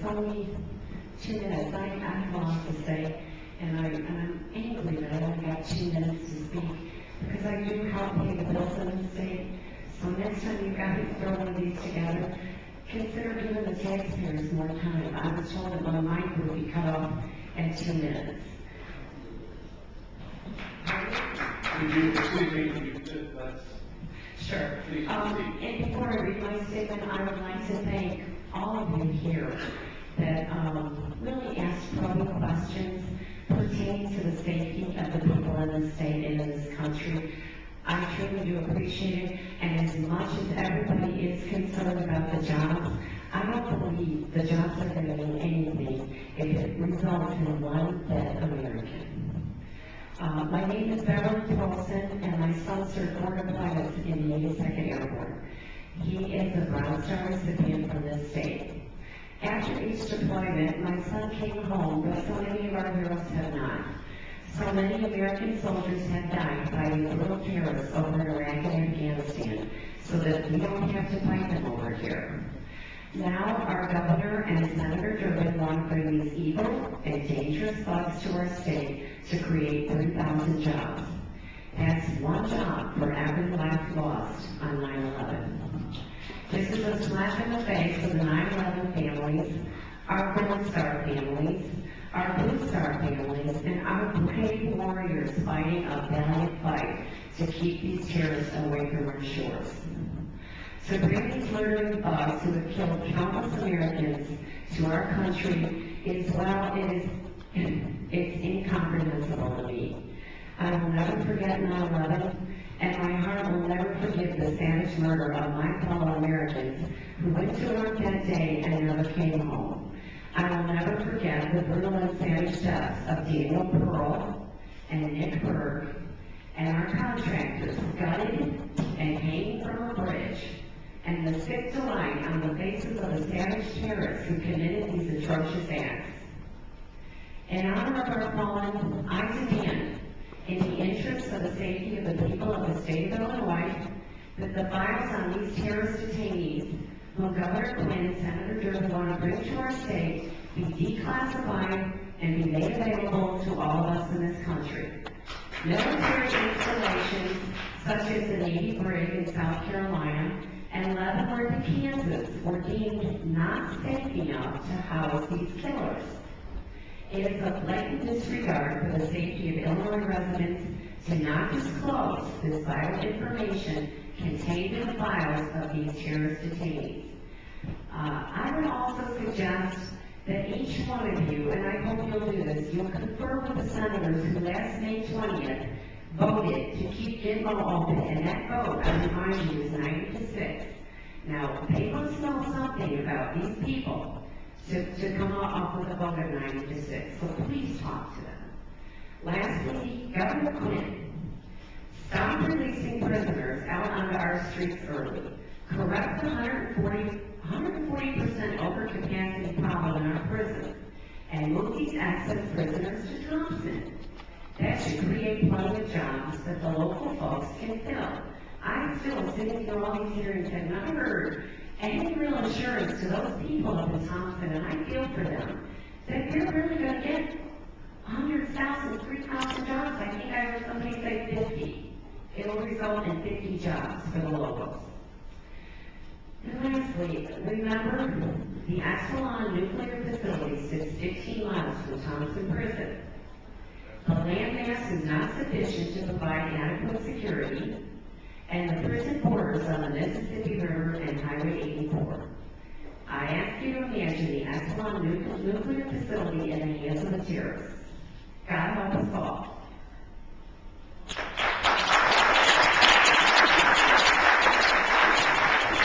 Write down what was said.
only 2 minutes. I have a lot to say, and I'm angry that I only got 2 minutes to speak, because I do help pay the bills in the state. So next time you guys throw one of these together, consider giving the taxpayers more time. I was told that my mic would be cut off at 2 minutes. Sure. And before I read my statement, I would like to thank all of you here that really asked probing questions pertaining to the safety of the people in this state and in this country. I truly do appreciate it, and as much as everybody is concerned about the jobs, I don't believe the jobs are going to mean anything if it results in one dead American. My name is Beverly Paulson, and my son served 4 deployments in the 82nd Airborne. He is a Bronze Star recipient from this state. After each deployment, my son came home, but so many of our heroes have not. So many American soldiers have died fighting brutal terrorists over in Iraq and Afghanistan, so that we don't have to fight them over here. Now, our governor and Senator Durbin want to bring these evil and dangerous thugs to our state to create 3,000 jobs. That's one job for every life lost on 9/11. This is a slap in the face of the 9/11 families, our Gold Star families, our Blue Star families, and our brave warriors fighting a valiant fight to keep these terrorists away from our shores. To bring these murdering thugs who have killed countless Americans to our country is, well, it's incomprehensible to me. I will never forget 9/11, and my heart will never forgive the savage murder of my fellow Americans who went to work that day and never came home. I will never forget the brutal and savage deaths of Daniel Pearl and Nick Berg and our contractors gutted and hanging from a bridge, and the sick delight on the faces of the savage terrorists who committed these atrocious acts. In honor of our fallen, I demand, in the interest of the safety of the people of the state of Illinois, that the files on these terrorist detainees, whom Governor Quinn and Senator Durbin want to bring to our state, be declassified and be made available to all of us in this country. Military installations such as the Navy Brig in South Carolina and Leavenworth in Kansas were deemed not safe enough to house these killers. It is a blatant disregard for the safety of Illinois residents to not disclose this vital information contained in the files of these terrorist detainees. I would also suggest that each one of you, and I hope you'll do this, you'll confer with the senators who last May 20th voted to keep Gitmo open, and that vote, I remind you, is 90-6. Now, they must know something about these people to come up with a vote of 90-6, so please talk to them. Lastly, Governor Quinn, stop releasing prisoners out onto our streets early. Correct the 140% overcapacity problem in our prison, and move these excess prisoners to Thompson. That should create plenty of jobs that the local folks can fill. I'm still sitting through all these hearings and not heard any real assurance to those people up in Thompson, and I feel for them, that they're really going to get 100,000, 3,000 jobs. I think I heard somebody say 50. It'll result in 50 jobs for the locals. And lastly, remember, the Exelon nuclear facility sits 15 miles from Thompson Prison. The landmass is not sufficient to provide adequate security, and the prison borders on the Mississippi River and Highway 84. I ask you to imagine the Exelon nuclear facility in the hands of the terrorists. God help us all.